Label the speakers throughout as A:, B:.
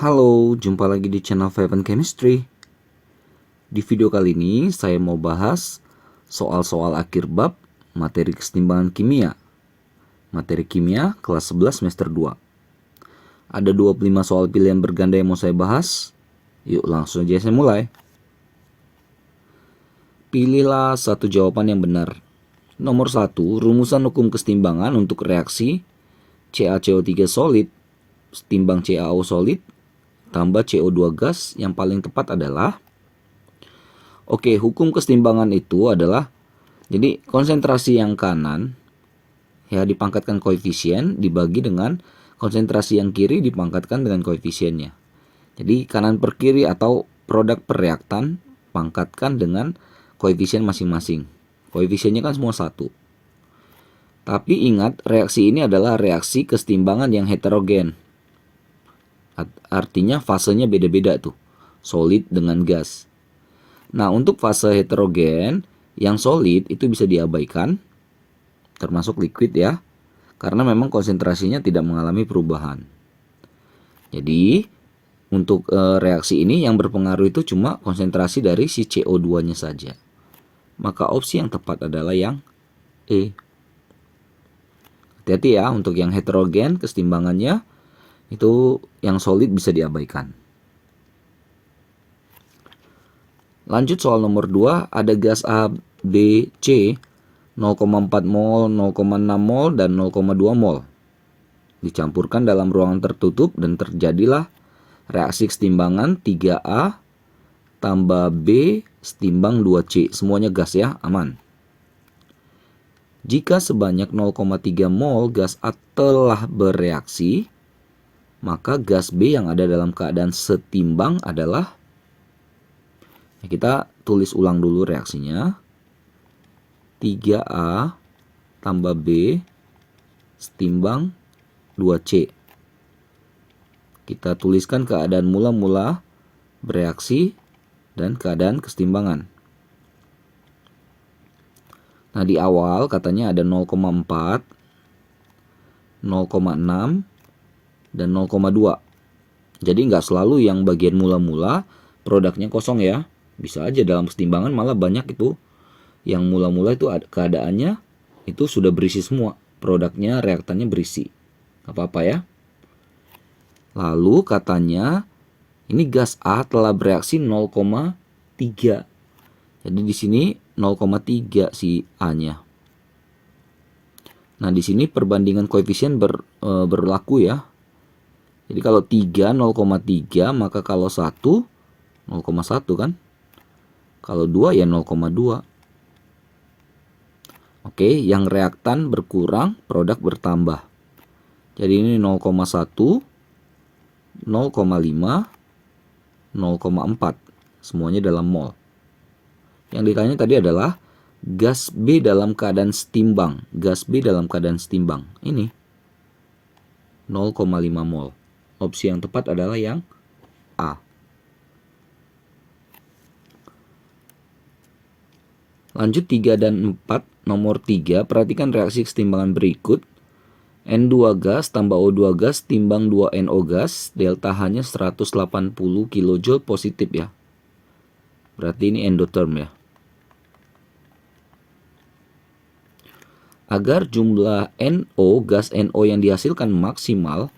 A: Halo, jumpa lagi di channel Viben Chemistry. Di video kali ini saya mau bahas soal-soal akhir bab materi kesetimbangan kimia. Materi kimia kelas 11 semester 2. Ada 25 soal pilihan berganda yang mau saya bahas. Yuk langsung aja saya mulai. Pilihlah satu jawaban yang benar. Nomor 1, rumusan hukum kesetimbangan untuk reaksi CaCO3 solid setimbang CaO solid tambah CO2 gas yang paling tepat adalah, oke, hukum kesetimbangan itu adalah, jadi konsentrasi yang kanan ya dipangkatkan koefisien dibagi dengan konsentrasi yang kiri dipangkatkan dengan koefisiennya. Jadi kanan per kiri atau produk per reaktan pangkatkan dengan koefisien masing-masing. Koefisiennya kan semua satu. Tapi ingat, reaksi ini adalah reaksi kesetimbangan yang heterogen. Artinya fasenya beda-beda tuh, solid dengan gas. Nah, untuk fase heterogen, yang solid itu bisa diabaikan, termasuk liquid ya, karena memang konsentrasinya tidak mengalami perubahan. Jadi, untuk reaksi ini yang berpengaruh itu cuma konsentrasi dari si CO2-nya saja. Maka opsi yang tepat adalah yang E. Hati-hati ya, untuk yang heterogen kesetimbangannya itu yang solid bisa diabaikan. Lanjut soal nomor 2, ada gas A, B, C 0,4 mol, 0,6 mol, dan 0,2 mol. Dicampurkan dalam ruangan tertutup dan terjadilah reaksi kesetimbangan 3A tambah B setimbang 2C. Semuanya gas ya, aman. Jika sebanyak 0,3 mol gas A telah bereaksi, maka gas B yang ada dalam keadaan setimbang adalah, kita tulis ulang dulu reaksinya. 3A tambah B setimbang 2C. Kita tuliskan keadaan mula-mula bereaksi dan keadaan kesetimbangan. Nah, di awal katanya ada 0,4, 0,6, dan 0,2. Jadi nggak selalu yang bagian mula-mula produknya kosong ya. Bisa aja dalam kesetimbangan malah banyak itu yang mula-mula itu keadaannya itu sudah berisi semua. Produknya, reaktannya berisi. Gak apa-apa ya. Lalu katanya ini gas A telah bereaksi 0,3. Jadi di sini 0,3 si A-nya. Nah, di sini perbandingan koefisien berlaku ya. Jadi kalau 3 0,3, maka kalau 1 0,1 kan. Kalau 2 ya 0,2. Oke, yang reaktan berkurang, produk bertambah. Jadi ini 0,1, 0,5, 0,4. Semuanya dalam mol. Yang ditanya tadi adalah gas B dalam keadaan setimbang. Gas B dalam keadaan setimbang. Ini 0,5 mol. Opsi yang tepat adalah yang A. Lanjut 3 dan 4. Nomor 3, perhatikan reaksi kesetimbangan berikut. N2 gas tambah O2 gas timbang 2NO gas, delta H-nya 180 kJ positif ya. Berarti ini endotherm ya. Agar jumlah NO, gas NO yang dihasilkan maksimal,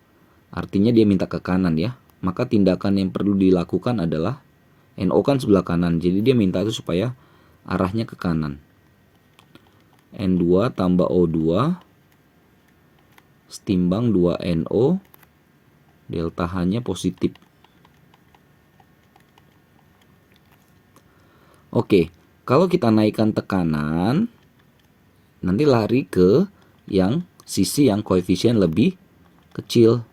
A: artinya dia minta ke kanan ya. Maka tindakan yang perlu dilakukan adalah, NO kan sebelah kanan, jadi dia minta itu supaya arahnya ke kanan. N2 tambah O2 setimbang 2NO, delta H-nya positif. Oke, kalau kita naikkan tekanan, nanti lari ke yang sisi yang koefisien lebih kecil.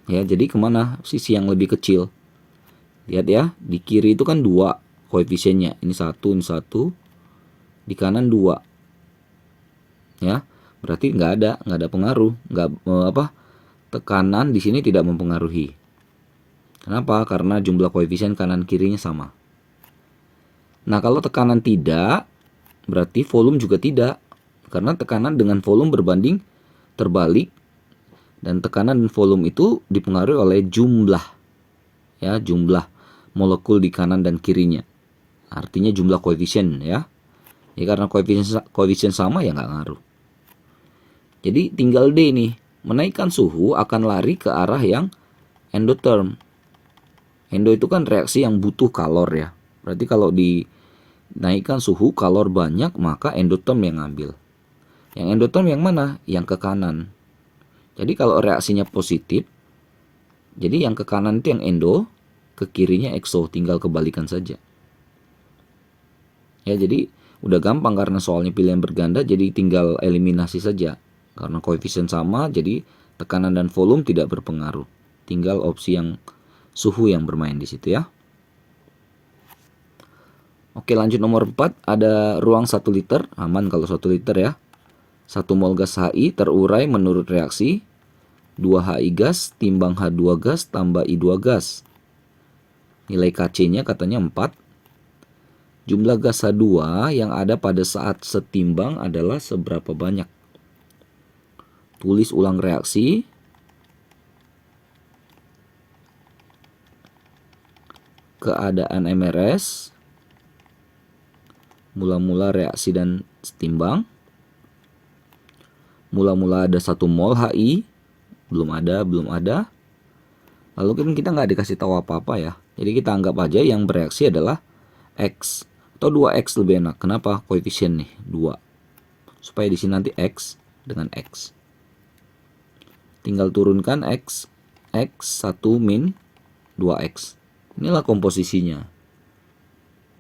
A: Ya, jadi kemana sisi yang lebih kecil? Lihat ya, di kiri itu kan 2 koefisiennya. Ini 1, ini 1. Di kanan 2. Ya, berarti nggak ada pengaruh. Tekanan di sini tidak mempengaruhi. Kenapa? Karena jumlah koefisien kanan kirinya sama. Nah, kalau tekanan tidak, berarti volume juga tidak. Karena tekanan dengan volume berbanding terbalik. Dan tekanan dan volume itu dipengaruhi oleh jumlah, ya, jumlah molekul di kanan dan kirinya. Artinya jumlah koefisien, ya. Ya karena koefisien sama ya nggak ngaruh. Jadi tinggal D nih, menaikkan suhu akan lari ke arah yang endotherm. Endo itu kan reaksi yang butuh kalor ya. Berarti kalau dinaikkan suhu kalor banyak, maka endotherm yang ngambil. Yang endotherm yang mana? Yang ke kanan. Jadi kalau reaksinya positif, jadi yang ke kanan itu yang endo, ke kirinya exo, tinggal kebalikan saja. Ya, jadi udah gampang karena soalnya pilihan berganda, jadi tinggal eliminasi saja. Karena koefisien sama, jadi tekanan dan volume tidak berpengaruh. Tinggal opsi yang suhu yang bermain di situ ya. Oke, lanjut nomor 4, ada ruang 1 liter, aman kalau 1 liter ya. 1 mol gas HI terurai menurut reaksi 2 HI gas timbang H2 gas tambah I2 gas. Nilai Kc-nya katanya 4. Jumlah gas H2 yang ada pada saat setimbang adalah seberapa banyak? Tulis ulang reaksi. Keadaan MRS. Mula-mula reaksi dan setimbang. Mula-mula ada 1 mol HI. Belum ada. Lalu kan kita nggak dikasih tahu apa-apa ya. Jadi kita anggap aja yang bereaksi adalah X. Atau 2X lebih enak. Kenapa? Koefisien nih, 2. Supaya di sini nanti X dengan X. Tinggal turunkan X. X 1 min 2X. Inilah komposisinya.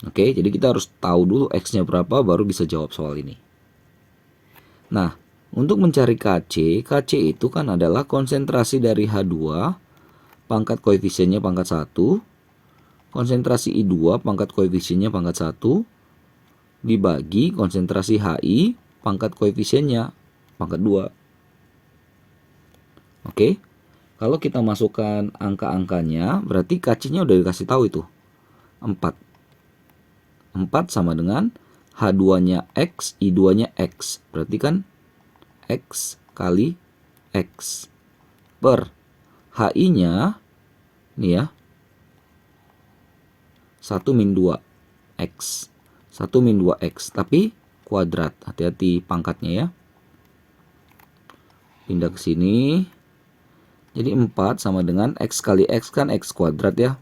A: Oke, jadi kita harus tahu dulu X-nya berapa baru bisa jawab soal ini. Nah, untuk mencari Kc itu kan adalah konsentrasi dari H2 pangkat koefisiennya pangkat 1, konsentrasi I2 pangkat koefisiennya pangkat 1, dibagi konsentrasi HI pangkat koefisiennya pangkat 2. Oke, kalau kita masukkan angka-angkanya, berarti Kc-nya udah dikasih tahu itu, 4. 4 sama dengan H2-nya X, I2-nya X. Berarti kan X kali X per HI-nya nih ya, 1 min 2 X. 1 min 2X, tapi kuadrat. Hati-hati pangkatnya ya. Pindah ke sini. Jadi 4 sama dengan X kali X kan X kuadrat ya.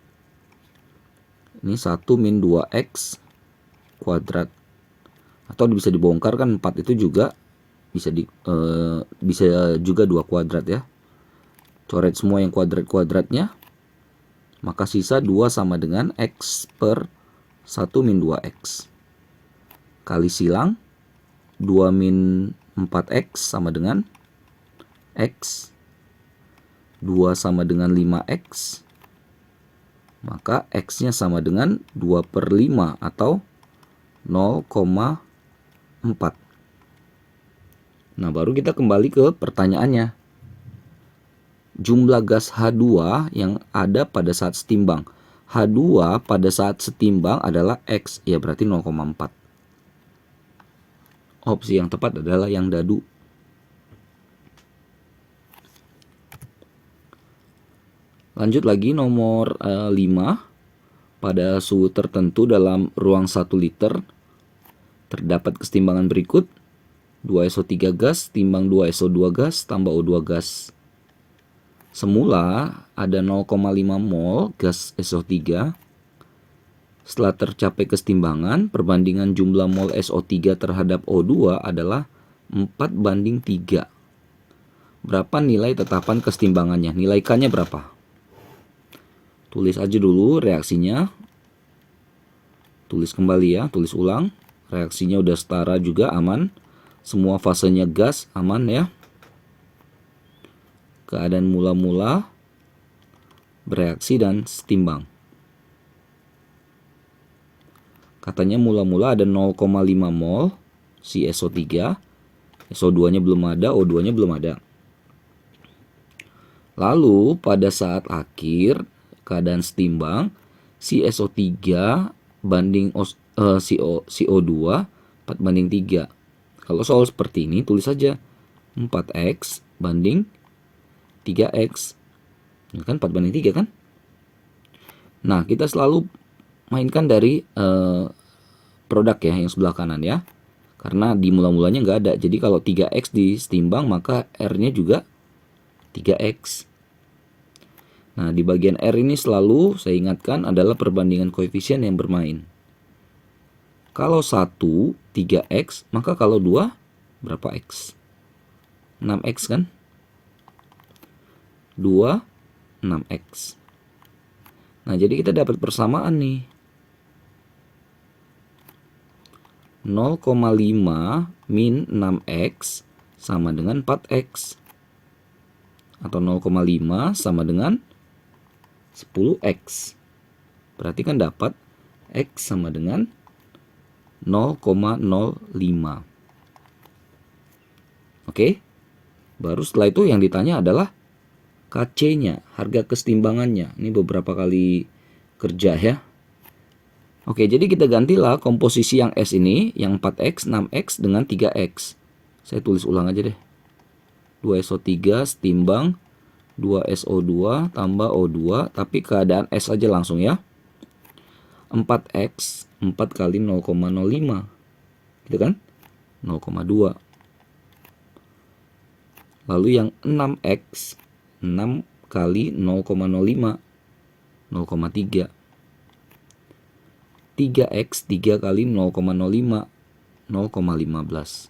A: Ini 1 min 2X kuadrat. Atau bisa dibongkar kan 4 itu juga bisa juga 2 kuadrat ya. Coret semua yang kuadrat-kuadratnya. Maka sisa 2 sama dengan X per 1 min 2X. Kali silang 2 min 4X sama dengan X. 2 sama dengan 5X. Maka X-nya sama dengan 2 per 5 atau 0,4. Nah, baru kita kembali ke pertanyaannya. Jumlah gas H2 yang ada pada saat setimbang. H2 pada saat setimbang adalah X, ya berarti 0,4. Opsi yang tepat adalah yang dadu. Lanjut lagi nomor 5. Pada suhu tertentu dalam ruang 1 liter terdapat kesetimbangan berikut. 2SO3 gas timbang 2SO2 gas tambah O2 gas. Semula ada 0,5 mol gas SO3. Setelah tercapai kesetimbangan, perbandingan jumlah mol SO3 terhadap O2 adalah 4:3. Berapa nilai tetapan kesetimbangannya? Nilai K-nya berapa? Tulis aja dulu reaksinya. Tulis kembali ya, tulis ulang. Reaksinya udah setara juga, aman. Semua fasenya gas, aman ya. Keadaan mula-mula, bereaksi dan setimbang. Katanya mula-mula ada 0,5 mol si SO3. SO2-nya belum ada, O2-nya belum ada. Lalu pada saat akhir keadaan setimbang, si SO3 banding CO2 4:3. Kalau soal seperti ini tulis saja 4X banding 3X. Ini kan 4:3 kan? Nah, kita selalu mainkan dari produk ya, yang sebelah kanan ya. Karena di mula-mulanya nggak ada. Jadi kalau 3X disetimbang, maka R-nya juga 3X. Nah, di bagian R ini selalu saya ingatkan adalah perbandingan koefisien yang bermain. Kalau 1, 3X, maka kalau 2, berapa X? 6X kan? 2, 6X. Nah, jadi kita dapat persamaan nih. 0,5 min 6X sama dengan 4X. Atau 0,5 sama dengan 10X. Berarti kan dapat X sama dengan 0,05. Oke. Baru setelah itu yang ditanya adalah KC-nya, harga kesetimbangannya. Ini beberapa kali kerja ya. Oke, jadi kita gantilah komposisi yang S ini, yang 4X, 6X dengan 3X. Saya tulis ulang aja deh. 2SO3 setimbang 2SO2 tambah O2, tapi keadaan S aja langsung ya. 4X, 4 kali 0,05. Gitu kan? 0,2. Lalu yang 6X, 6 kali 0,05, 0,3. 3X, 3 kali 0,05, 0,15.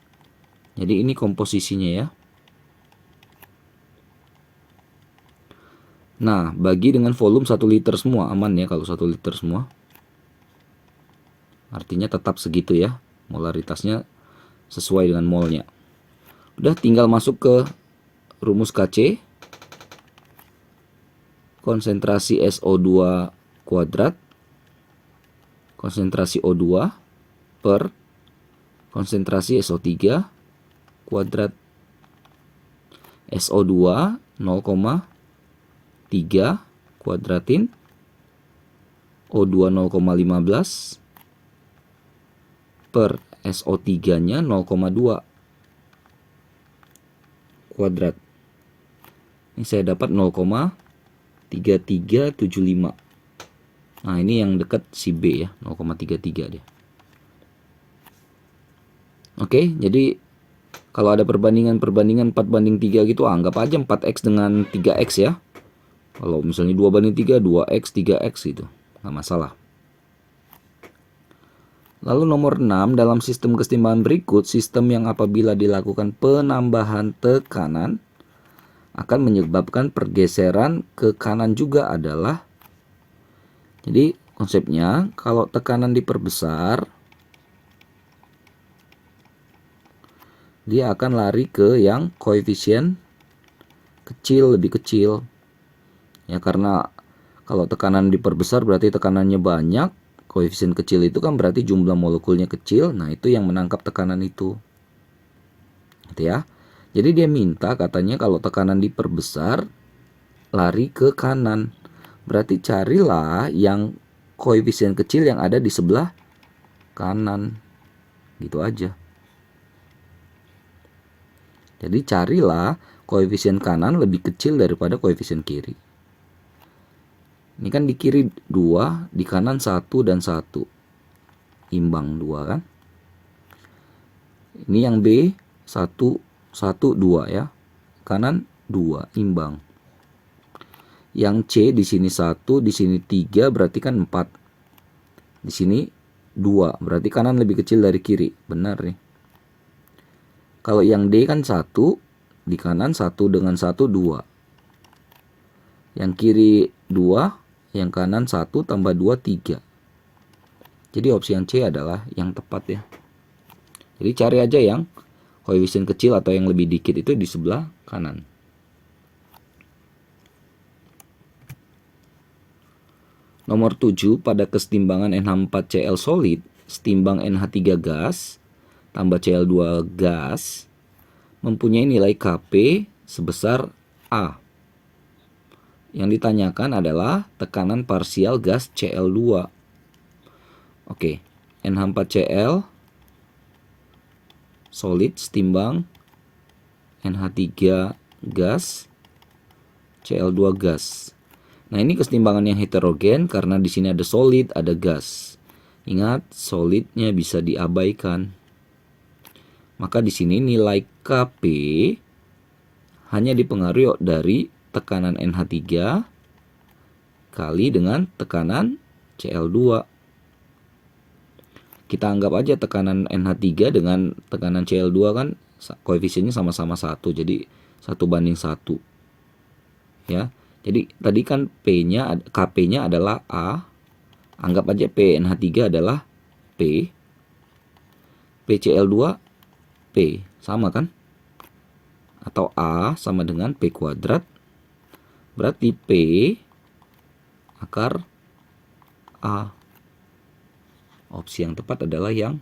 A: Jadi ini komposisinya ya. Nah, bagi dengan volume 1 liter semua, aman ya kalau 1 liter semua. Artinya tetap segitu ya, molaritasnya sesuai dengan molnya. Udah tinggal masuk ke rumus KC. Konsentrasi SO2 kuadrat, konsentrasi O2 per konsentrasi SO3 kuadrat. SO2 0,3 kuadratin O2 0,15 per SO3-nya 0,2 kuadrat. Ini saya dapat 0,3375. Nah, ini yang dekat si B ya, 0,33 dia. Oke, jadi kalau ada perbandingan 4:3 gitu, anggap aja 4X dengan 3X ya. Kalau misalnya 2:3, 2X, 3X gitu, nggak masalah. Lalu nomor 6, dalam sistem kesetimbangan berikut, sistem yang apabila dilakukan penambahan tekanan akan menyebabkan pergeseran ke kanan juga adalah, jadi konsepnya kalau tekanan diperbesar, dia akan lari ke yang koefisien kecil, lebih kecil. Ya, karena kalau tekanan diperbesar berarti tekanannya banyak, koefisien kecil itu kan berarti jumlah molekulnya kecil. Nah, itu yang menangkap tekanan itu. Gitu ya. Jadi dia minta katanya kalau tekanan diperbesar lari ke kanan. Berarti carilah yang koefisien kecil yang ada di sebelah kanan. Gitu aja. Jadi carilah koefisien kanan lebih kecil daripada koefisien kiri. Ini kan di kiri 2, di kanan 1 dan 1. Imbang 2 kan. Ini yang B 1, 1, 2 ya. Kanan 2, imbang. Yang C di sini 1, di sini 3, berarti kan 4. Di sini 2, berarti kanan lebih kecil dari kiri. Benar nih. Kalau yang D kan 1, di kanan 1 dengan 1, 2. Yang kiri 2, yang kanan 1 tambah 2, 3. Jadi opsi yang C adalah yang tepat ya. Jadi cari aja yang koefisien kecil atau yang lebih dikit itu di sebelah kanan. Nomor 7, pada kesetimbangan NH4Cl solid setimbang NH3 gas tambah Cl2 gas mempunyai nilai Kp sebesar A. Yang ditanyakan adalah tekanan parsial gas Cl2. Oke, NH4Cl solid setimbang NH3 gas Cl2 gas. Nah, ini kesetimbangan yang heterogen karena di sini ada solid, ada gas. Ingat, solidnya bisa diabaikan. Maka di sini nilai Kp hanya dipengaruhi dari tekanan NH3 kali dengan tekanan Cl2. Kita anggap aja tekanan NH3 dengan tekanan Cl2 kan koefisiennya sama-sama 1, jadi 1:1. Ya. Jadi tadi kan Kp-nya adalah A. Anggap aja PNH3 adalah P. PCl2 P, sama kan? Atau A sama dengan P kuadrat. Berarti P akar A. Opsi yang tepat adalah yang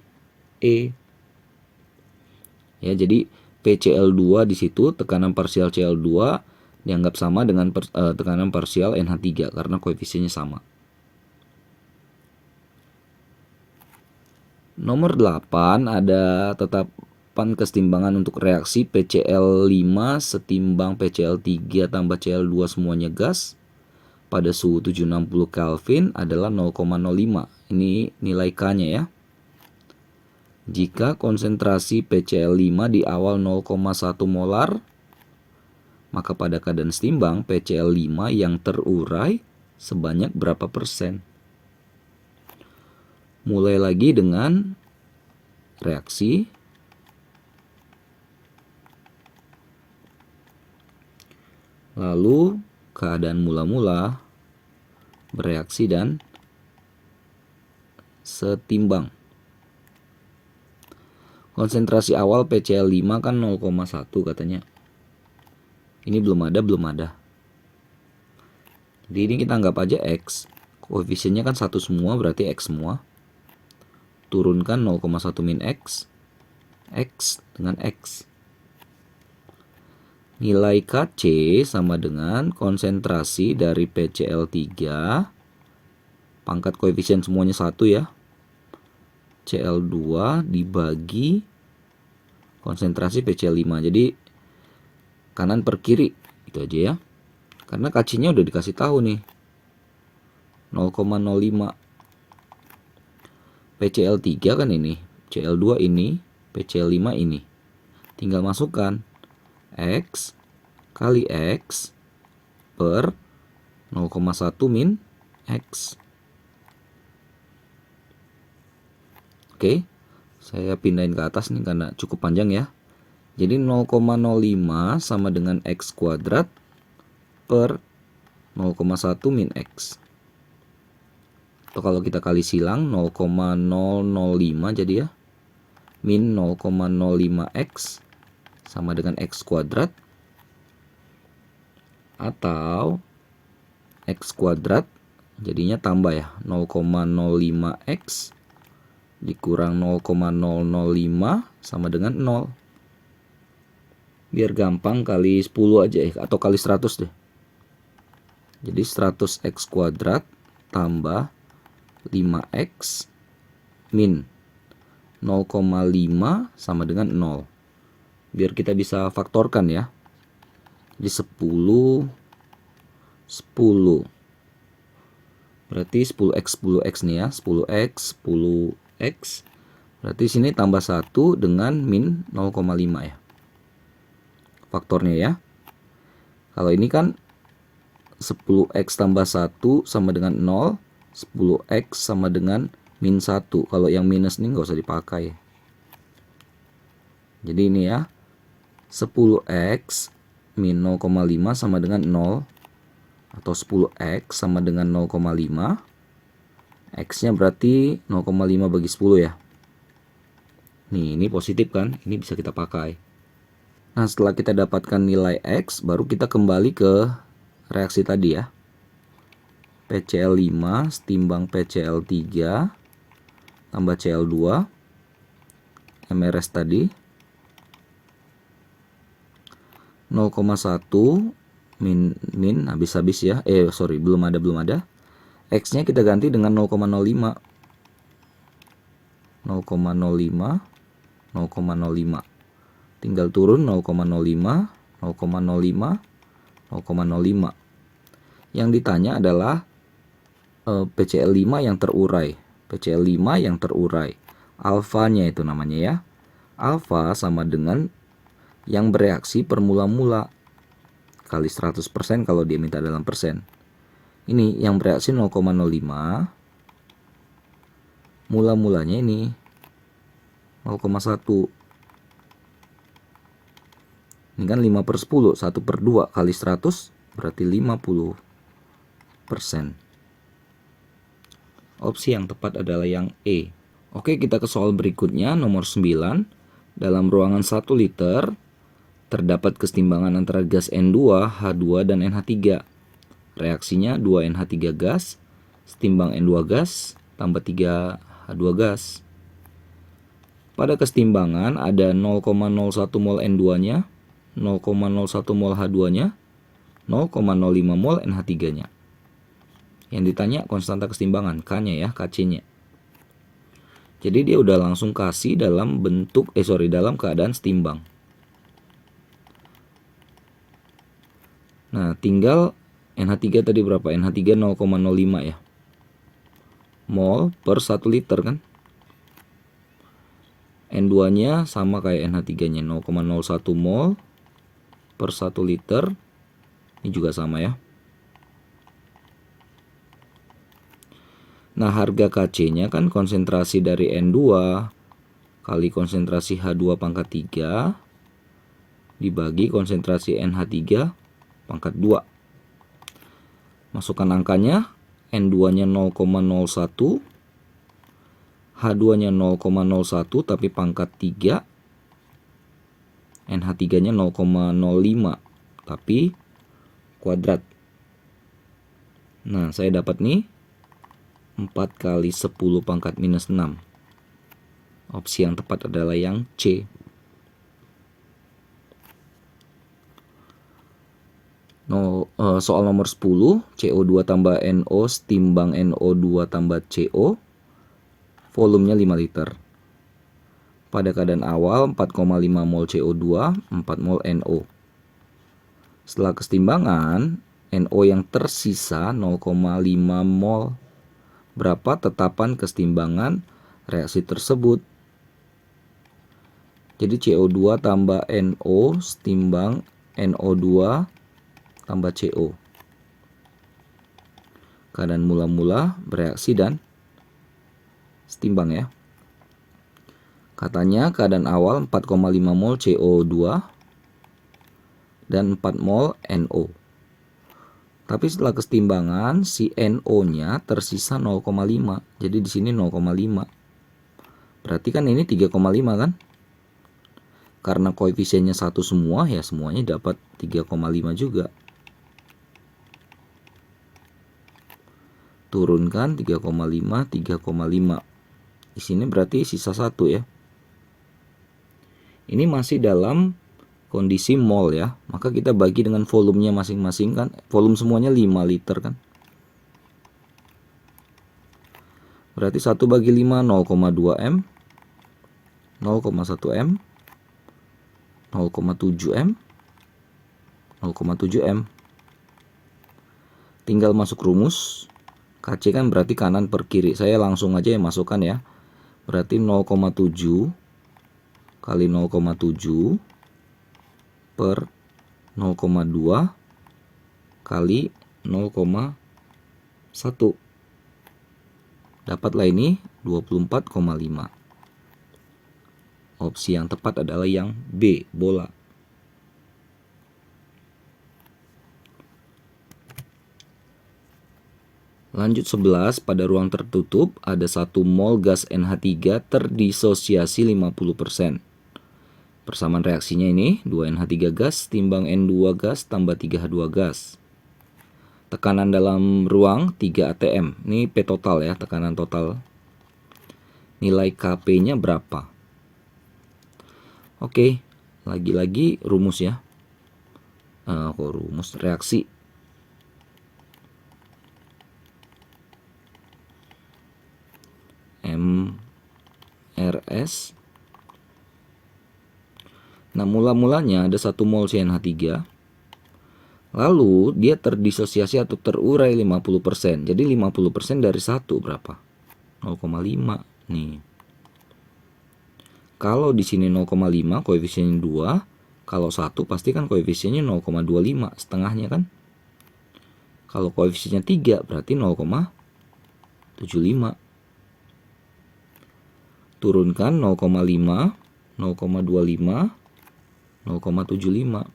A: E. Ya, jadi PCl2 di situ tekanan parsial Cl2 dianggap sama dengan tekanan parsial NH3 karena koefisiennya sama. Nomor 8 ada tetapan kesetimbangan untuk reaksi PCl5 setimbang PCl3 tambah Cl2 semuanya gas pada suhu 760 Kelvin adalah 0,05. Ini nilai K-nya ya. Jika konsentrasi PCl5 di awal 0,1 molar, maka pada keadaan setimbang PCl5 yang terurai sebanyak berapa persen? Mulai lagi dengan reaksi. Lalu keadaan mula-mula, bereaksi dan setimbang. Konsentrasi awal PCl5 kan 0,1 katanya. Ini belum ada. Jadi ini kita anggap aja X. Koefisiennya kan 1 semua, berarti X semua. Turunkan 0,1 min X. X dengan X. Nilai Kc sama dengan konsentrasi dari PCl3 pangkat koefisien semuanya 1 ya. Cl2 dibagi konsentrasi PCl5. Jadi kanan per kiri itu aja ya. Karena Kc-nya udah dikasih tahu nih. 0,05. PCl3 kan ini, Cl2 ini, PCl5 ini. Tinggal masukkan X kali X per 0,1 min X. Oke, saya pindahin ke atas nih karena cukup panjang ya. Jadi 0,05 sama dengan X kuadrat per 0,1 min X. Atau kalau kita kali silang 0,005 jadi ya. Min 0,05X sama dengan X kuadrat. Atau X kuadrat jadinya tambah ya. 0,05X dikurang 0,005 sama dengan 0. Biar gampang kali 10 aja ya, atau kali 100 deh. Jadi 100x kuadrat tambah 5x min 0,5 sama dengan 0. Biar kita bisa faktorkan ya. Jadi 10 berarti 10x nih ya. 10x berarti sini tambah 1 dengan min 0,5 ya. Faktornya ya. Kalau ini kan 10x tambah 1 sama dengan 0. 10x sama dengan min 1. Kalau yang minus ini nggak usah dipakai. Jadi ini ya. 10x min 0,5 sama dengan 0. Atau 10x sama dengan 0,5. X-nya berarti 0,5 bagi 10 ya. Nih, ini positif kan? Ini bisa kita pakai. Nah, setelah kita dapatkan nilai X, baru kita kembali ke reaksi tadi ya. PCl5 setimbang PCl3 tambah Cl2 MRS tadi 0,1 min habis-habis ya. Belum ada. X-nya kita ganti dengan 0,05. 0,05 Tinggal turun 0,05 0,05 0,05. Yang ditanya adalah PCl5 yang terurai. PCl5 yang terurai. Alfanya itu namanya ya. Alfa sama dengan yang bereaksi per mula-mula kali 100% kalau dia minta dalam persen. Ini yang bereaksi 0,05. Mula-mulanya ini 0,1. Ini kan 5/10, 1/2 kali 100 berarti 50%. Opsi yang tepat adalah yang E. Oke, kita ke soal berikutnya, nomor 9. Dalam ruangan 1 liter, terdapat kesetimbangan antara gas N2, H2, dan NH3. Reaksinya 2NH3 gas, setimbang N2 gas, tambah 3H2 gas. Pada kesetimbangan ada 0,01 mol N2-nya, 0,01 mol H2-nya, 0,05 mol NH3-nya. Yang ditanya konstanta kesetimbangan, K-nya ya, Kc-nya. Jadi dia udah langsung kasih dalam dalam keadaan setimbang. Nah, tinggal NH3 tadi berapa? NH3 0,05 ya. Mol per 1 liter kan. N2-nya sama kayak NH3-nya, 0,01 mol per 1 liter. Ini juga sama ya. Nah, harga Kc-nya kan konsentrasi dari N2 kali konsentrasi H2 pangkat 3 dibagi konsentrasi NH3 pangkat 2. Masukkan angkanya, N2-nya 0,01, H2-nya 0,01 tapi pangkat 3, NH3-nya 0,05 tapi kuadrat. Nah, saya dapat nih 4 kali 10 pangkat minus 6. Opsi yang tepat adalah yang C. Soal nomor 10, CO2 tambah NO setimbang NO2 tambah CO, volumenya 5 liter. Pada keadaan awal 4,5 mol CO2, 4 mol NO. Setelah kesetimbangan, NO yang tersisa 0,5 mol. Berapa tetapan kesetimbangan reaksi tersebut? Jadi CO2 tambah NO setimbang NO2 tambah CO. Keadaan mula-mula bereaksi dan setimbang ya. Katanya keadaan awal 4,5 mol CO2 dan 4 mol NO. Tapi setelah kesetimbangan si NO-nya tersisa 0,5. Jadi di sini 0,5. Berarti kan ini 3,5 kan? Karena koefisiennya 1 semua ya semuanya dapat 3,5 juga. Turunkan 3,5, 3,5. Di sini berarti sisa 1 ya. Ini masih dalam kondisi mol ya, maka kita bagi dengan volumenya masing-masing kan. Volume semuanya 5 liter kan. Berarti 1 bagi 5 0,2 M, 0,1 M, 0,7 M, 0,7 M. Tinggal masuk rumus. Kc kan berarti kanan per kiri. Saya langsung aja ya masukkan ya. Berarti 0,7 kali 0,7 per 0,2 kali 0,1. Dapatlah ini 24,5. Opsi yang tepat adalah yang B, bola. Lanjut 11, pada ruang tertutup ada 1 mol gas NH3 terdisosiasi 50%. Persamaan reaksinya ini 2NH3 gas timbang N2 gas tambah 3H2 gas. Tekanan dalam ruang 3 atm. Ini P total ya, tekanan total. Nilai Kp-nya berapa? Oke, lagi-lagi rumus ya. Rumus reaksi. MRS. Nah, mula-mulanya ada 1 mol CnH3. Lalu dia terdisosiasi atau terurai 50%. Jadi 50% dari 1 berapa? 0,5 nih. Kalau di sini 0,5 koefisiennya 2, kalau 1 pasti kan koefisiennya 0,25, setengahnya kan? Kalau koefisiennya 3 berarti 0,75. Turunkan 0,5, 0,25, 0,75.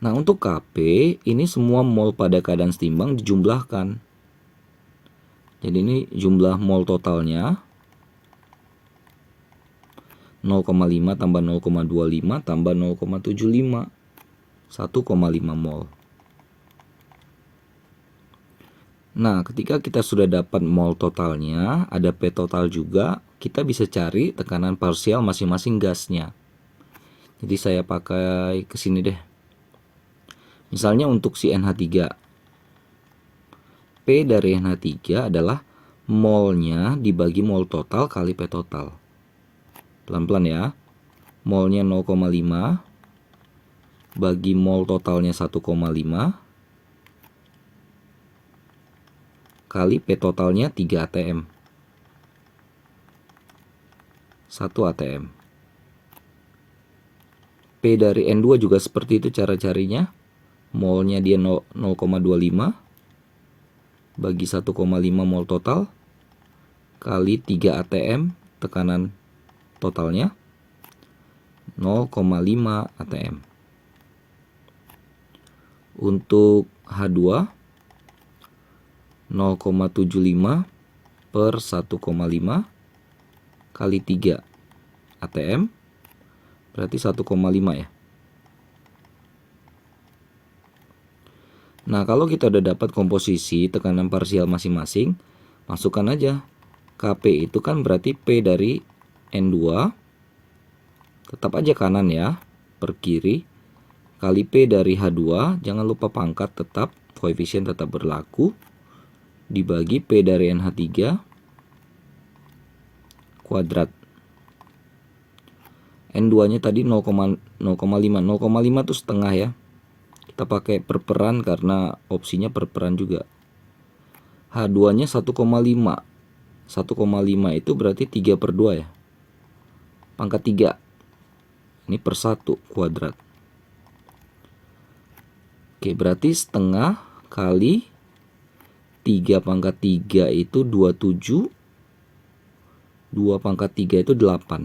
A: Nah, untuk Kp ini semua mol pada keadaan setimbang dijumlahkan. Jadi ini jumlah mol totalnya 0,5 tambah 0,25 tambah 0,75, 1,5 mol. Nah, ketika kita sudah dapat mol totalnya, ada P total juga, kita bisa cari tekanan parsial masing-masing gasnya. Jadi saya pakai ke sini deh. Misalnya untuk si NH3, P dari NH3 adalah molnya dibagi mol total kali P total. Pelan-pelan ya. Molnya 0,5 bagi mol totalnya 1,5 kali P totalnya 3 atm. 1 atm. P dari N2 juga seperti itu cara carinya. Molnya dia 0,25 bagi 1,5 mol total kali 3 atm, tekanan totalnya 0,5 atm. Untuk H2 0,75 per 1,5 kali 3 atm berarti 1,5 ya. Nah, kalau kita udah dapat komposisi tekanan parsial masing-masing, masukkan aja. Kp itu kan berarti P dari N2, tetap aja kanan ya, per kiri, kali P dari H2, jangan lupa pangkat tetap, koefisien tetap berlaku, dibagi P dari NH3 kuadrat. N2 nya tadi 0,5 itu setengah ya. Kita pakai perperan karena opsinya perperan juga. H2 nya 1,5 itu berarti 3 per 2 ya, pangkat 3 ini per 1 kuadrat. Oke, berarti setengah kali 3 pangkat 3 itu 27, 2 pangkat 3 itu 8.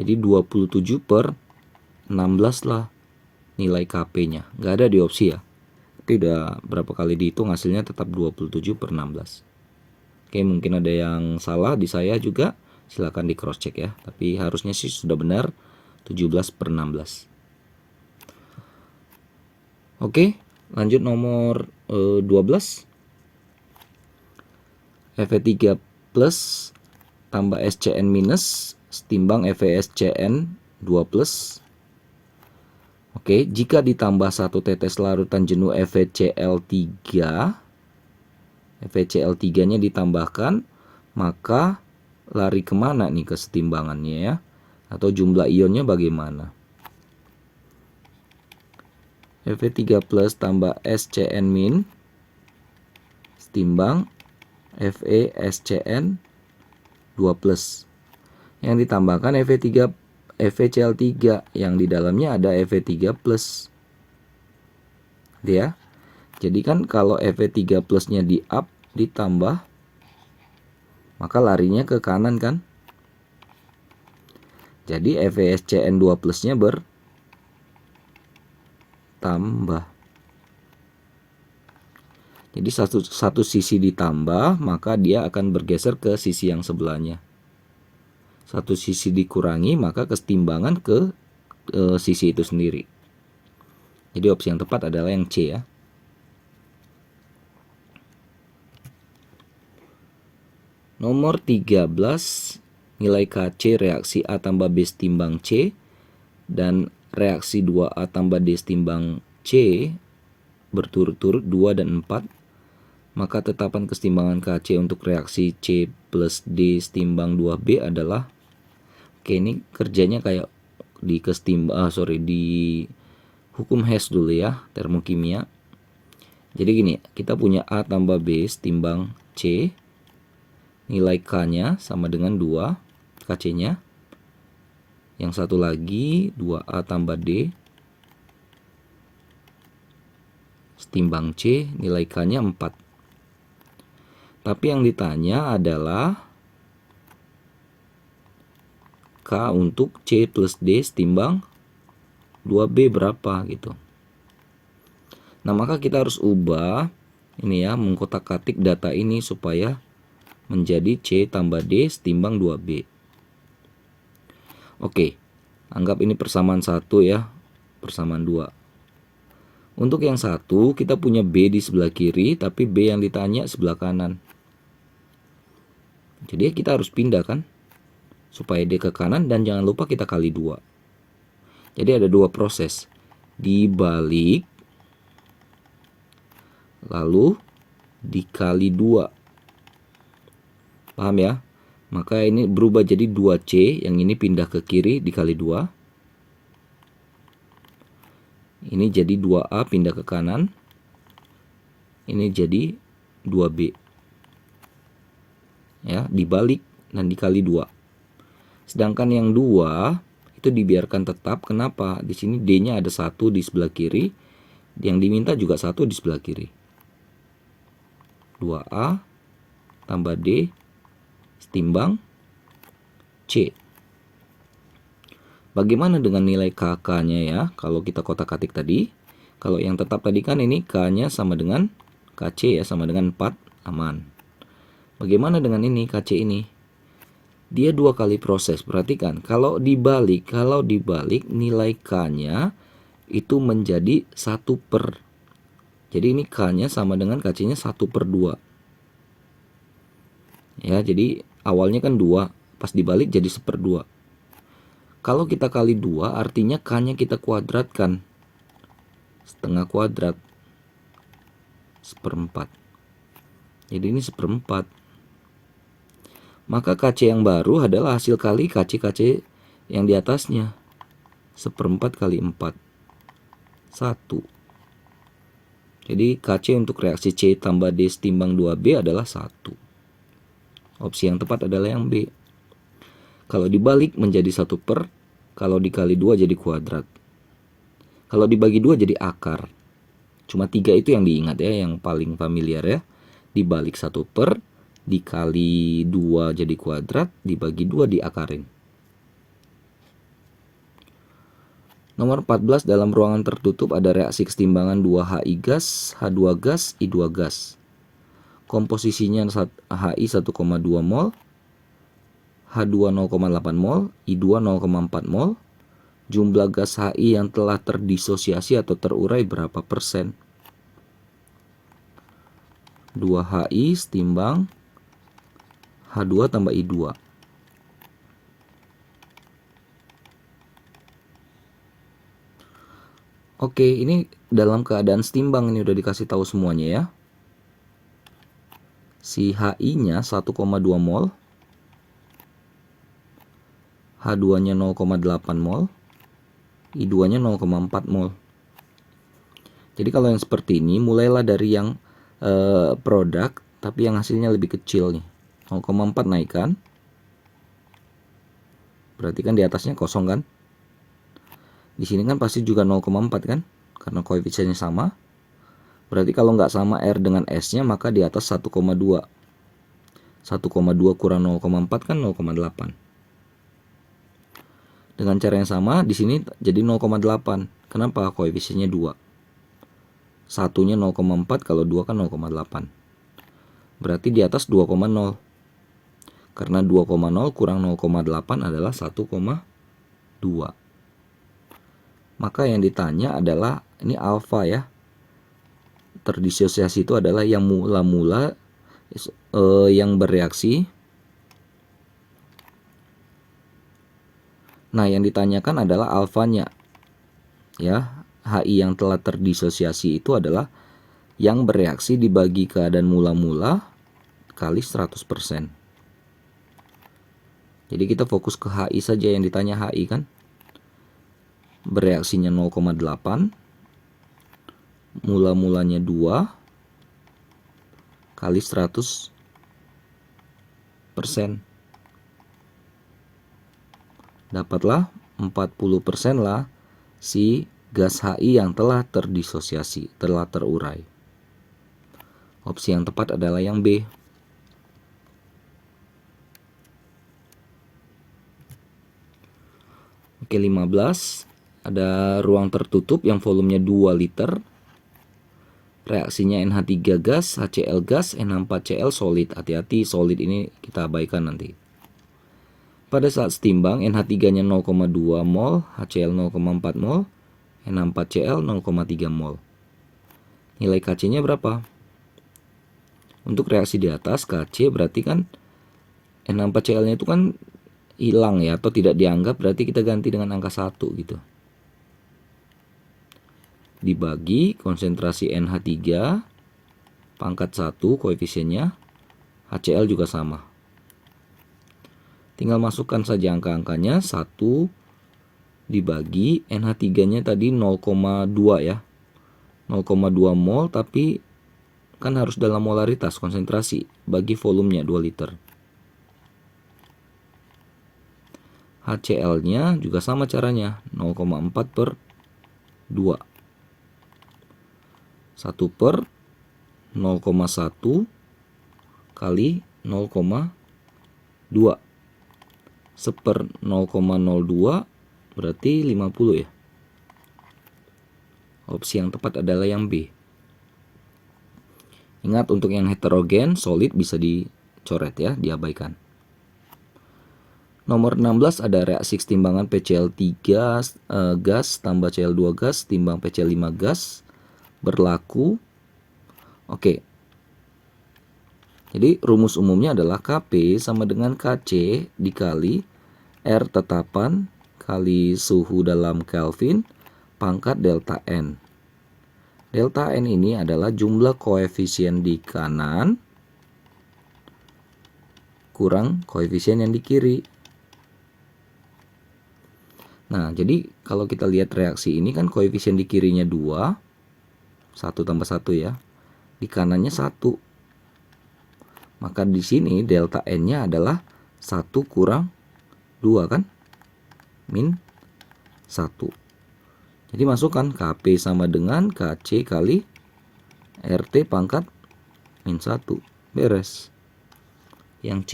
A: Jadi 27 per 16 lah nilai Kp-nya. Nggak ada di opsi ya. Tapi udah berapa kali dihitung hasilnya tetap 27 per 16. Oke, mungkin ada yang salah di saya juga. Silahkan di cross check ya. Tapi harusnya sih sudah benar 17 per 16. Oke, lanjut nomor 12. Fe3 plus tambah SCN minus setimbang FeSCN 2 plus. Oke, jika ditambah 1 tetes larutan jenuh FeCl3 nya ditambahkan, maka lari kemana nih kesetimbangannya ya? Atau jumlah ionnya bagaimana? Fe3 plus tambah SCN min setimbang FeSCN 2 plus. Yang ditambahkan FeCl3 yang di dalamnya ada Fe3 plus. Ya. Jadi kan kalau Fe3 plusnya di up ditambah, maka larinya ke kanan kan. Jadi FeSCN 2 plusnya bertambah. Jadi satu sisi ditambah, maka dia akan bergeser ke sisi yang sebelahnya. Satu sisi dikurangi, maka kesetimbangan ke sisi itu sendiri. Jadi opsi yang tepat adalah yang C ya. Nomor 13, nilai Kc reaksi A tambah B setimbang C dan reaksi 2A tambah D setimbang C berturut-turut 2 dan 4. Maka tetapan kesetimbangan Kc untuk reaksi C plus D setimbang 2B adalah, oke, ini kerjanya kayak di hukum Hess dulu ya, termokimia. Jadi gini, kita punya A tambah B setimbang C. Nilai K-nya sama dengan 2 KC-nya. Yang satu lagi 2A tambah D setimbang C, nilai K-nya 4. Tapi yang ditanya adalah K untuk C plus D setimbang 2B berapa gitu. Nah, maka kita harus ubah ini ya, mengkotak-katik data ini supaya menjadi C tambah D setimbang 2B. Oke, anggap ini persamaan 1 ya, persamaan 2. Untuk yang satu, kita punya B di sebelah kiri, tapi B yang ditanya sebelah kanan. Jadi kita harus pindah kan, supaya D ke kanan, dan jangan lupa kita kali 2. Jadi ada 2 proses, dibalik, lalu dikali 2. Paham ya? Maka ini berubah jadi 2C, yang ini pindah ke kiri dikali 2. Ini jadi 2A pindah ke kanan. Ini jadi 2B. Ya, dibalik dan dikali 2. Sedangkan yang 2 itu dibiarkan tetap. Kenapa? Di sini D-nya ada 1 di sebelah kiri. Yang diminta juga 1 di sebelah kiri. 2A tambah D setimbang C. Bagaimana dengan nilai KK-nya ya? Kalau kita kotak-katik tadi, kalau yang tetap tadi kan ini K-nya sama dengan KC ya, sama dengan 4, aman. Bagaimana dengan ini KC ini? Dia 2 kali proses. Perhatikan, kalau dibalik nilai K-nya itu menjadi 1 per. Jadi ini K-nya sama dengan KC-nya 1 per 2. Ya, jadi awalnya kan 2, pas dibalik jadi 1/2. Kalau kita kali 2 artinya K-nya kita kuadratkan. Setengah kuadrat 1/4. Jadi ini 1/4. Maka KC yang baru adalah hasil kali KC yang di atasnya. 1/4 kali 4. 1. Jadi KC untuk reaksi C tambah D setimbang 2B adalah 1. Opsi yang tepat adalah yang B. Kalau dibalik menjadi 1 per, kalau dikali 2 jadi kuadrat. Kalau dibagi 2 jadi akar. Cuma 3 itu yang diingat ya, yang paling familiar ya. Dibalik 1 per, dikali 2 jadi kuadrat, dibagi 2 diakarin. Nomor 14, dalam ruangan tertutup ada reaksi kesetimbangan 2HI gas, H2 gas, I2 gas. Komposisinya HI 1,2 mol, H2 0,8 mol, I2 0,4 mol. Jumlah gas HI yang telah terdisosiasi atau terurai berapa persen? 2HI setimbang H2 tambah I2. Oke, ini dalam keadaan setimbang, ini udah dikasih tahu semuanya ya. Si HI-nya 1,2 mol, H2-nya 0,8 mol, I2-nya 0,4 mol. Jadi kalau yang seperti ini, mulailah dari yang produk, tapi yang hasilnya lebih kecil nih. 0,4 naikkan. Berarti kan di atasnya kosong kan? Di sini kan pasti juga 0,4 kan? Karena koefisiennya sama. Berarti kalau nggak sama R dengan S-nya, maka di atas 1,2. 1,2 kurang 0,4 kan 0,8. Dengan cara yang sama, di sini jadi 0,8. Kenapa? Koefisiennya 2. Satunya 0,4, kalau 2 kan 0,8. Berarti di atas 2,0. Karena 2,0 kurang 0,8 adalah 1,2. Maka yang ditanya adalah, ini alfa ya. Terdisosiasi itu adalah yang mula-mula yang bereaksi. Nah, yang ditanyakan adalah alfanya. Ya, HI yang telah terdisosiasi itu adalah yang bereaksi dibagi keadaan mula-mula kali 100%. Jadi kita fokus ke HI saja, yang ditanya HI kan. Bereaksinya 0,8 mula-mulanya 2 kali 100%. Dapatlah 40% lah si gas HI yang telah terdisosiasi, telah terurai. Opsi yang tepat adalah yang B. Oke, 15. Ada ruang tertutup yang volumenya 2 liter. Reaksinya NH3 gas, HCl gas, NH4Cl solid. Hati-hati, solid ini kita abaikan nanti. Pada saat setimbang, NH3-nya 0,2 mol, HCl 0,4 mol, NH4Cl 0,3 mol. Nilai Kc-nya berapa? Untuk reaksi di atas, Kc berarti kan NH4Cl-nya itu kan hilang ya, atau tidak dianggap, berarti kita ganti dengan angka 1 gitu. Dibagi konsentrasi NH3 pangkat 1 koefisiennya, HCl juga sama. Tinggal masukkan saja angka-angkanya. 1 dibagi NH3-nya tadi 0,2 ya. 0,2 mol, tapi kan harus dalam molaritas konsentrasi, bagi volumenya 2 liter. HCl-nya juga sama caranya, 0,4 per 2. 1 per 0,1 kali 0,2. 1/0,02 berarti 50 ya. Opsi yang tepat adalah yang B. Ingat, untuk yang heterogen, solid bisa dicoret ya, diabaikan. Nomor 16 ada reaksi kesetimbangan PCl3 gas tambah Cl2 gas timbang PCl5 gas berlaku. Oke. Jadi rumus umumnya adalah Kp sama dengan Kc dikali R tetapan kali suhu dalam Kelvin pangkat delta N. Delta N ini adalah jumlah koefisien di kanan kurang koefisien yang di kiri. Nah, jadi kalau kita lihat reaksi ini kan koefisien di kirinya 2, 1 tambah 1 ya. Di kanannya 1. Maka di sini delta N-nya adalah 1 kurang 2 kan? Min 1. Jadi masukkan Kp sama dengan Kc kali RT pangkat min 1. Beres. Yang C.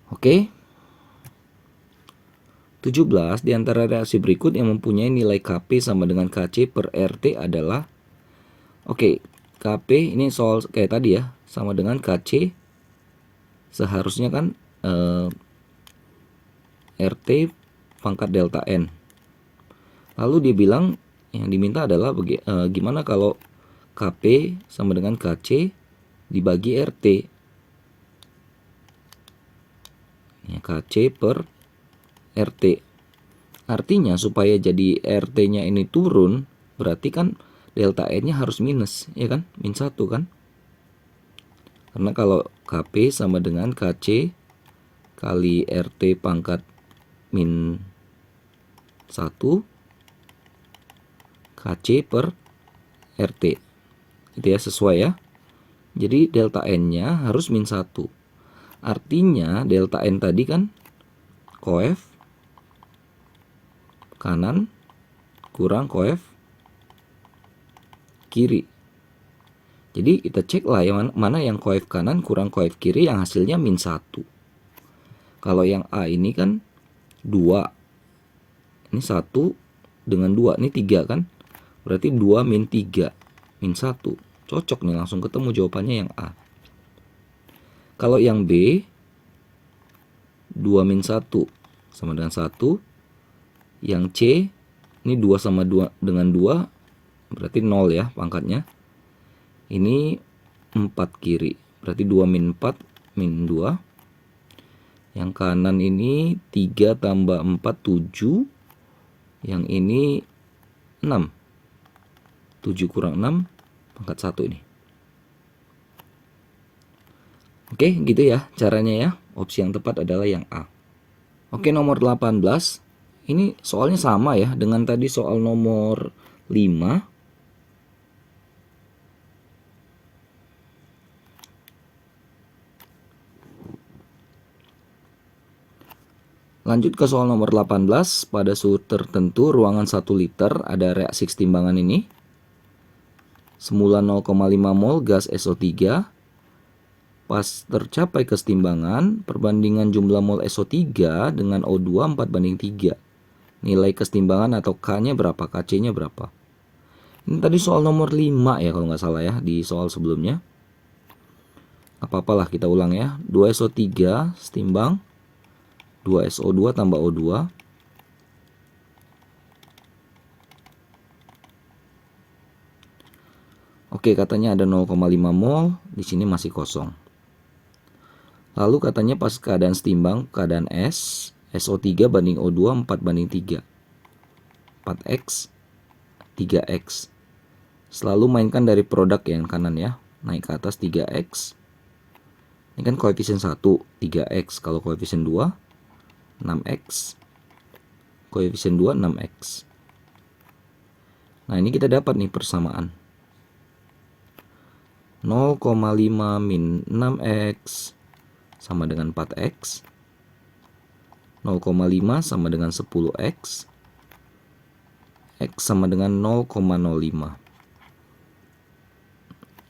A: Oke. 17 di antara reaksi berikut yang mempunyai nilai Kp sama dengan Kc per RT adalah, oke, Kp ini soal kayak tadi ya, sama dengan Kc seharusnya kan RT pangkat delta N. Lalu dia bilang yang diminta adalah gimana kalau Kp sama dengan Kc dibagi RT. Ya, Kc per RT. Artinya supaya jadi RT-nya ini turun, berarti kan delta N-nya harus minus, ya kan? Min 1 kan? Karena kalau Kp sama dengan Kc kali RT pangkat min 1 Kc per RT. Itu ya, sesuai ya. Jadi delta N-nya harus min 1. Artinya delta N tadi kan koef kanan kurang koef kiri. Jadi kita cek lah yang mana yang koef kanan kurang koef kiri yang hasilnya min 1. Kalau yang A ini kan 2. Ini 1 dengan 2, ini 3 kan? Berarti 2 min 3, min 1. Cocok nih, langsung ketemu jawabannya yang A. Kalau yang B 2 min 1 sama dengan 1. Yang C ini 2 sama 2 dengan 2 berarti 0 ya pangkatnya. Ini 4 kiri, berarti 2 min 4 min 2. Yang kanan ini 3 tambah 4 7. Yang ini 6. 7 kurang 6 pangkat 1 ini. Oke, gitu ya caranya ya. Opsi yang tepat adalah yang A. Oke, nomor 18. Ini soalnya sama ya dengan tadi soal nomor 5. Lanjut ke soal nomor 18. Pada suhu tertentu ruangan 1 liter ada reaksi kesetimbangan ini. Semula 0,5 mol gas SO3. Pas tercapai kesetimbangan, perbandingan jumlah mol SO3 dengan O2 4:3. Nilai kesetimbangan atau K-nya berapa, Kc-nya berapa. Ini tadi soal nomor 5 ya kalau nggak salah ya di soal sebelumnya. Apa-apalah kita ulang ya. 2SO3 setimbang 2SO2 tambah O2. Oke, katanya ada 0,5 mol, di sini masih kosong. Lalu katanya pas keadaan setimbang, keadaan S, SO3 banding O2 4:3. 4X, 3X. Selalu mainkan dari produk yang kanan ya. Naik ke atas 3X. Ini kan koefisien 1, 3X. Kalau koefisien 2, 6X. Koefisien 2, 6X. Nah, ini kita dapat nih persamaan. 0,5 min 6X sama dengan 4X. 0,5 sama dengan 10X. X sama dengan 0,05.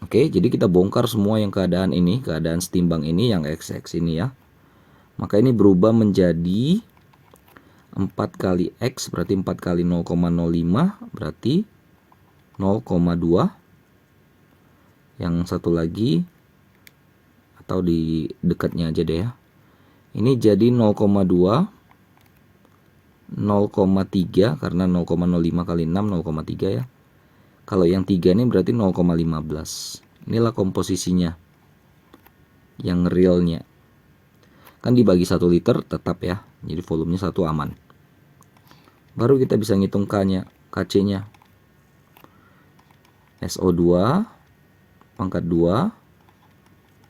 A: Oke, jadi kita bongkar semua yang keadaan ini, keadaan setimbang ini, yang X ini ya. Maka ini berubah menjadi 4 kali X, berarti 4 kali 0,05, berarti 0,2. Yang satu lagi, atau di dekatnya aja deh ya. Ini jadi 0,2, 0,3, karena 0,05 kali 6, 0,3 ya. Kalau yang 3 ini berarti 0,15. Inilah komposisinya. Yang realnya. Kan dibagi 1 liter tetap ya. Jadi volumenya 1 aman. Baru kita bisa ngitung K-nya, Kc-nya. SO2 pangkat 2,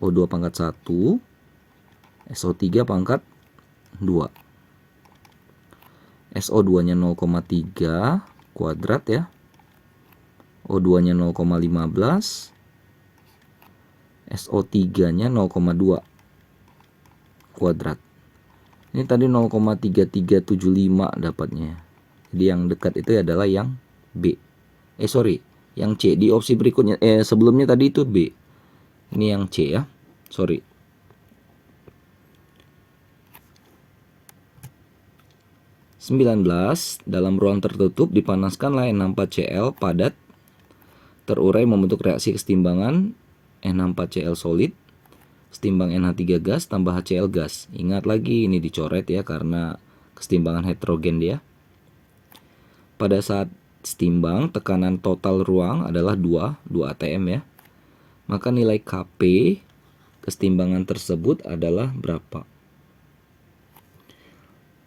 A: O2 pangkat 1, SO3 pangkat 2. SO2-nya 0,3 kuadrat ya. O2-nya 0,15. SO3-nya 0,2 kuadrat. Ini tadi 0,3375 dapatnya. Jadi yang dekat itu adalah yang B. Yang C. Di opsi berikutnya, sebelumnya tadi itu B. Ini yang C ya. Sorry. Dalam ruang tertutup dipanaskanlah N64Cl padat terurai membentuk reaksi kesetimbangan N64Cl solid setimbang NH3 gas tambah HCl gas. Ingat lagi ini dicoret ya karena kesetimbangan heterogen dia. Pada saat setimbang tekanan total ruang adalah 2 atm ya. Maka nilai Kp kesetimbangan tersebut adalah berapa?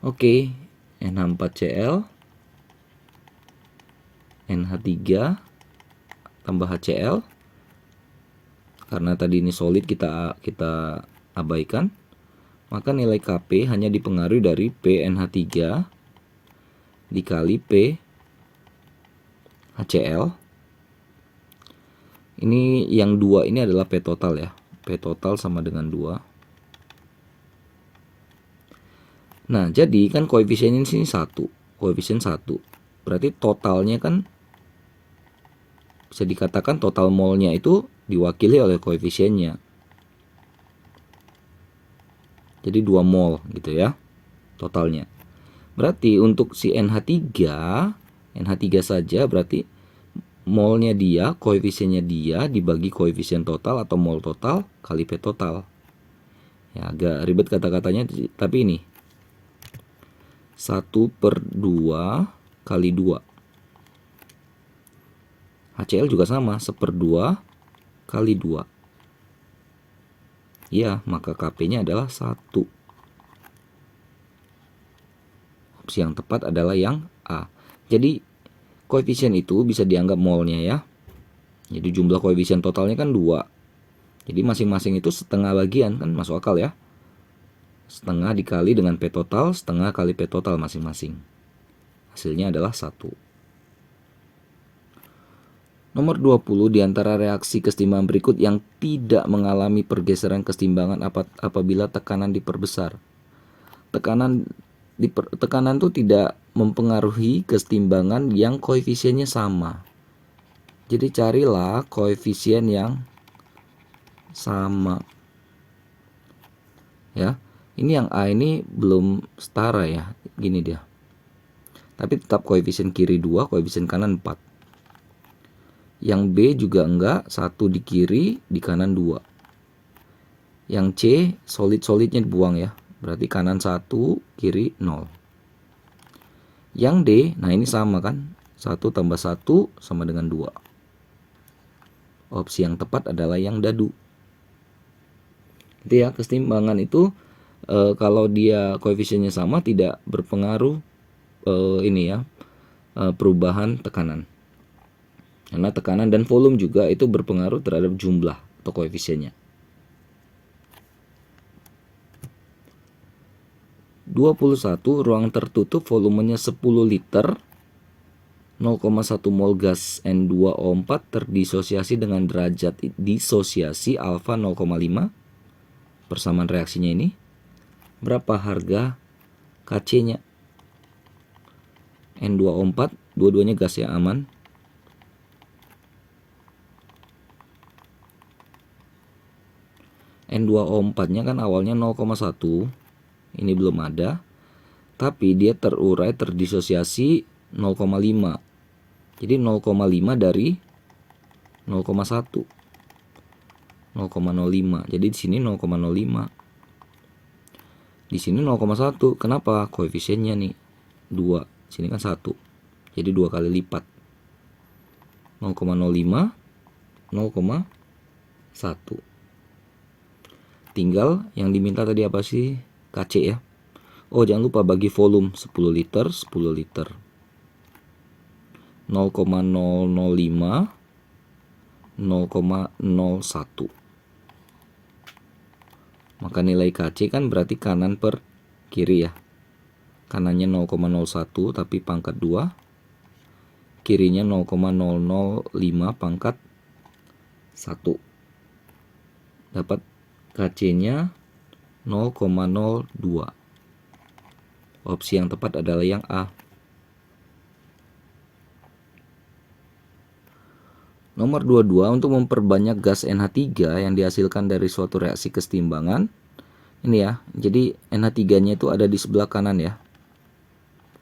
A: Oke, NH4Cl NH3 tambah HCl. Karena tadi ini solid kita abaikan. Maka nilai Kp hanya dipengaruhi dari PNH3 dikali P HCl. Ini yang 2 ini adalah P total ya. P total sama dengan 2. Nah, jadi kan koefisien ini sini 1. Koefisien 1. Berarti totalnya kan bisa dikatakan total molnya itu diwakili oleh koefisiennya. Jadi 2 mol gitu ya totalnya. Berarti untuk si NH3 saja berarti molnya dia, koefisiennya dia dibagi koefisien total atau mol total kali P total. Ya agak ribet kata-katanya, tapi ini 1/2 kali 2. HCl juga sama, 1/2 kali 2. Ya, maka Kp-nya adalah 1. Opsi yang tepat adalah yang A. Jadi koefisien itu bisa dianggap molnya ya. Jadi jumlah koefisien totalnya kan 2. Jadi masing-masing itu setengah bagian, kan masuk akal ya. Setengah dikali dengan P total, setengah kali P total masing-masing. Hasilnya adalah 1. Nomor 20, di antara reaksi kesetimbangan berikut yang tidak mengalami pergeseran kesetimbangan apabila tekanan diperbesar. Tekanan itu tidak mempengaruhi kesetimbangan yang koefisiennya sama. Jadi carilah koefisien yang sama. Ya. Ini yang A ini belum setara ya. Gini dia. Tapi tetap koefisien kiri 2, koefisien kanan 4. Yang B juga enggak, 1 di kiri, di kanan 2. Yang C, solid-solidnya dibuang ya. Berarti kanan 1, kiri 0. Yang D, nah ini sama kan. 1 tambah 1 sama dengan 2. Opsi yang tepat adalah yang dadu. Jadi ya, kesetimbangan itu kalau dia koefisiennya sama tidak berpengaruh perubahan tekanan. Karena tekanan dan volume juga itu berpengaruh terhadap jumlah atau koefisiennya. 21, ruang tertutup volumenya 10 liter, 0,1 mol gas N2O4 terdisosiasi dengan derajat disosiasi alfa 0,5. Persamaan reaksinya ini. Berapa harga Kc-nya? N2O4, dua-duanya gas ya, aman. N2O4-nya kan awalnya 0,1. Ini belum ada. Tapi dia terurai terdisosiasi 0,5. Jadi 0,5 dari 0,1. 0,05. Jadi di sini 0,05. Di sini 0,1. Kenapa? Koefisiennya nih 2. Sini kan 1. Jadi 2 kali lipat. 0,05, 0,1. Tinggal yang diminta tadi apa sih? Kc ya. Oh, jangan lupa bagi volume 10 liter, 10 liter. 0,005, 0,01. Maka nilai Kc kan berarti kanan per kiri ya. Kanannya 0,01 tapi pangkat 2. Kirinya 0,005 pangkat 1. Dapat Kc-nya 0,02. Opsi yang tepat adalah yang A. Nomor 22, untuk memperbanyak gas NH3 yang dihasilkan dari suatu reaksi kesetimbangan. Ini ya, jadi NH3-nya itu ada di sebelah kanan ya.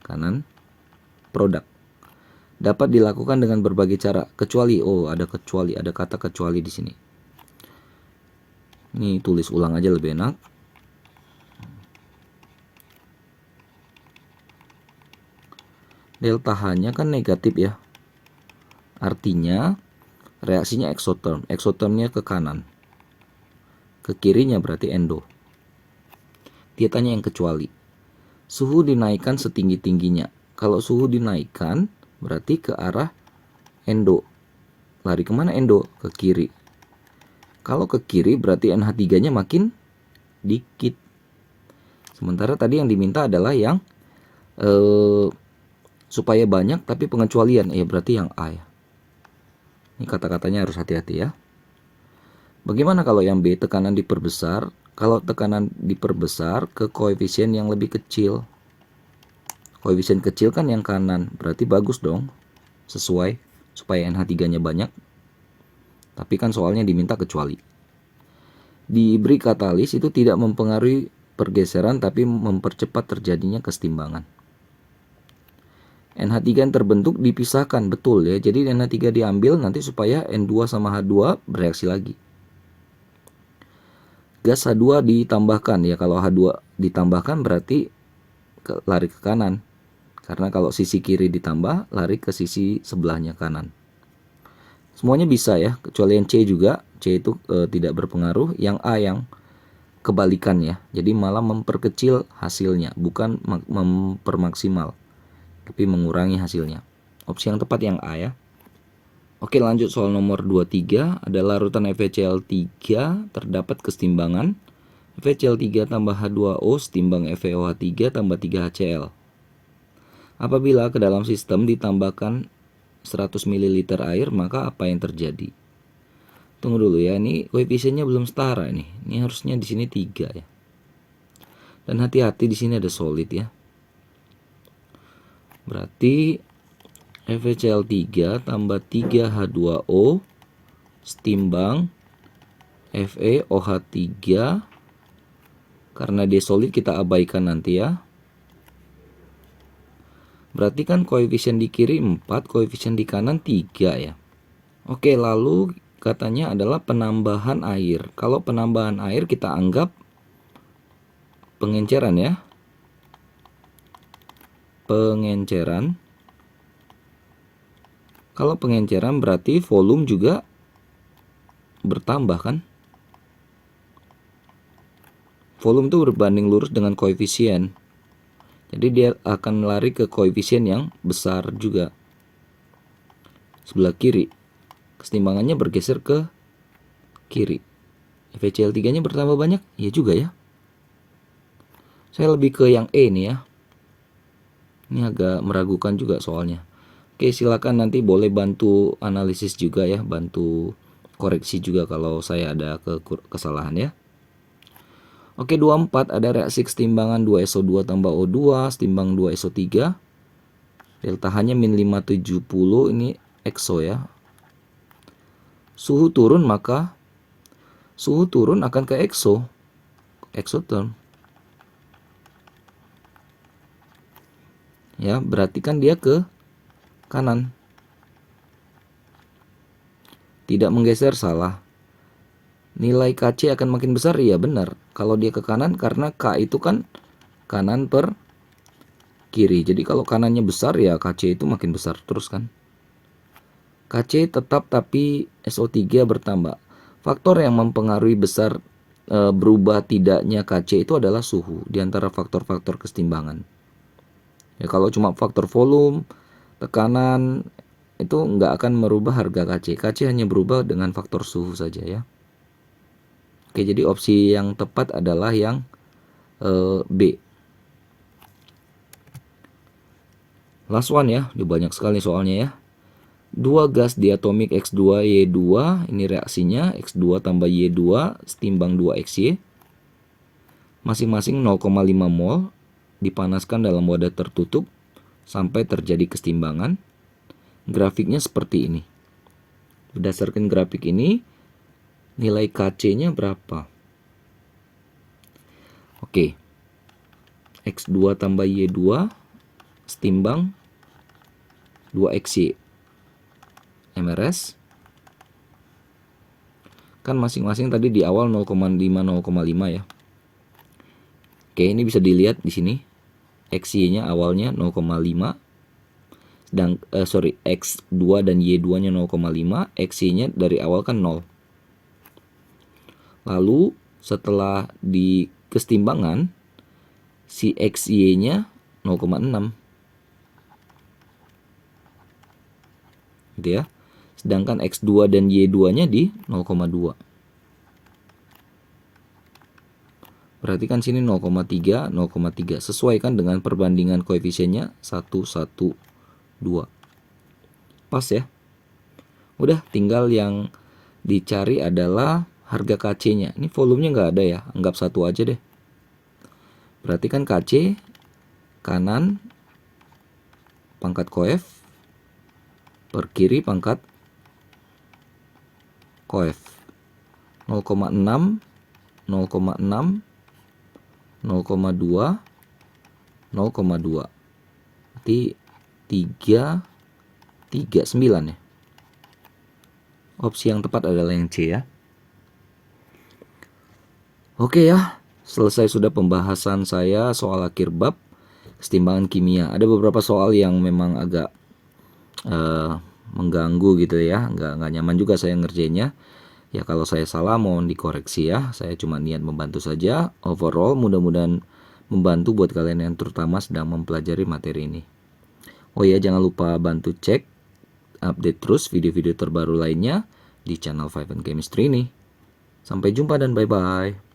A: Kanan, produk. Dapat dilakukan dengan berbagai cara, kecuali, ada kata kecuali di sini. Ini tulis ulang aja lebih enak. Delta H-nya kan negatif ya. Artinya reaksinya exotherm. Exothermnya ke kanan. Ke kirinya berarti endo. Dia tanya yang kecuali. Suhu dinaikkan setinggi-tingginya. Kalau suhu dinaikkan berarti ke arah endo. Lari kemana endo? Ke kiri. Kalau ke kiri berarti NH3-nya makin dikit. Sementara tadi yang diminta adalah yang supaya banyak tapi pengecualian. Ya berarti yang A ya. Ini kata-katanya harus hati-hati ya. Bagaimana kalau yang B, tekanan diperbesar? Kalau tekanan diperbesar ke koefisien yang lebih kecil. Koefisien kecil kan yang kanan. Berarti bagus dong. Sesuai supaya NH3-nya banyak. Tapi kan soalnya diminta kecuali. Diberi katalis itu tidak mempengaruhi pergeseran tapi mempercepat terjadinya kesetimbangan. NH3 yang terbentuk dipisahkan, betul ya. Jadi NH3 diambil nanti supaya N2 sama H2 bereaksi lagi. Gas H2 ditambahkan ya. Kalau H2 ditambahkan berarti lari ke kanan. Karena kalau sisi kiri ditambah, lari ke sisi sebelahnya kanan. Semuanya bisa ya, kecuali yang C juga. C itu tidak berpengaruh. Yang A yang kebalikan ya. Jadi malah memperkecil hasilnya, bukan mempermaksimal, tapi mengurangi hasilnya. Opsi yang tepat yang A ya. Oke, lanjut soal nomor 23. Ada larutan FeCl3 terdapat kesetimbangan FeCl3 tambah H2O setimbang FeOH3 tambah 3HCl. Apabila ke dalam sistem ditambahkan 100 ml air, maka apa yang terjadi? Tunggu dulu ya, ini koefisiennya belum setara nih. Ini harusnya di sini 3 ya. Dan hati-hati di sini ada solid ya. Berarti FeCl3 tambah 3H2O setimbang FeOH3, karena dia solid kita abaikan nanti ya. Berarti kan koefisien di kiri 4, koefisien di kanan 3 ya. Oke, lalu katanya adalah penambahan air. Kalau penambahan air kita anggap pengenceran ya. Pengenceran. Kalau pengenceran berarti volume juga bertambah kan? Volume itu berbanding lurus dengan koefisien. Jadi dia akan lari ke koefisien yang besar juga. Sebelah kiri. Kesetimbangannya bergeser ke kiri. FeCl3-nya bertambah banyak? Iya juga ya. Saya lebih ke yang E nih ya. Ini agak meragukan juga soalnya. Oke, silakan nanti boleh bantu analisis juga ya, bantu koreksi juga kalau saya ada kesalahan ya. Oke, 24 ada reaksi kesetimbangan 2SO2 tambah O2 setimbang 2SO3. Delta H-nya min 570, ini exo ya. Suhu turun maka suhu turun akan ke exotherm. Ya, berarti kan dia ke kanan. Tidak menggeser, salah. Nilai Kc akan makin besar, iya benar. Kalau dia ke kanan karena K itu kan kanan per kiri. Jadi kalau kanannya besar ya Kc itu makin besar terus kan. Kc tetap tapi SO3 bertambah. Faktor yang mempengaruhi besar berubah tidaknya Kc itu adalah suhu di antara faktor-faktor kesetimbangan. Ya kalau cuma faktor volume, tekanan itu nggak akan merubah harga Kc. Kc hanya berubah dengan faktor suhu saja ya. Oke, jadi opsi yang tepat adalah yang B. Last one ya, ini banyak sekali soalnya ya. 2 gas diatomik X2Y2, ini reaksinya X2 tambah Y2 setimbang 2XY. Masing-masing 0,5 mol dipanaskan dalam wadah tertutup sampai terjadi kesetimbangan. Grafiknya seperti ini. Berdasarkan grafik ini, nilai Kc-nya berapa? Oke. X2 tambah Y2 setimbang 2XY. MRS. Kan masing-masing tadi di awal 0,5 0,5 ya. Oke, ini bisa dilihat di sini. XY-nya awalnya 0,5. X2 dan Y2-nya 0,5, XY-nya dari awal kan 0. Lalu setelah di kesetimbangan si XY-nya 0,6. Gitu ya. Sedangkan X2 dan Y2-nya di 0,2. Berarti kan sini 0,3, 0,3. Sesuaikan dengan perbandingan koefisiennya 1, 1, 2. Pas ya. Udah, tinggal yang dicari adalah harga Kc-nya. Ini volumenya nggak ada ya. Anggap 1 aja deh. Berarti kan Kc kanan pangkat koef per kiri pangkat koef 0,6 0,6 0,2 0,2 berarti 3 9 ya. Opsi yang tepat adalah yang C ya. Oke ya, selesai sudah pembahasan saya soal akhir bab kesetimbangan kimia. Ada beberapa soal yang memang agak mengganggu gitu ya, nggak nyaman juga saya ngerjainnya. Ya kalau saya salah mohon dikoreksi ya. Saya cuma niat membantu saja. Overall mudah-mudahan membantu buat kalian yang terutama sedang mempelajari materi ini. Oh ya, jangan lupa bantu cek update terus video-video terbaru lainnya di channel Five and Chemistry ini. Sampai jumpa dan bye-bye.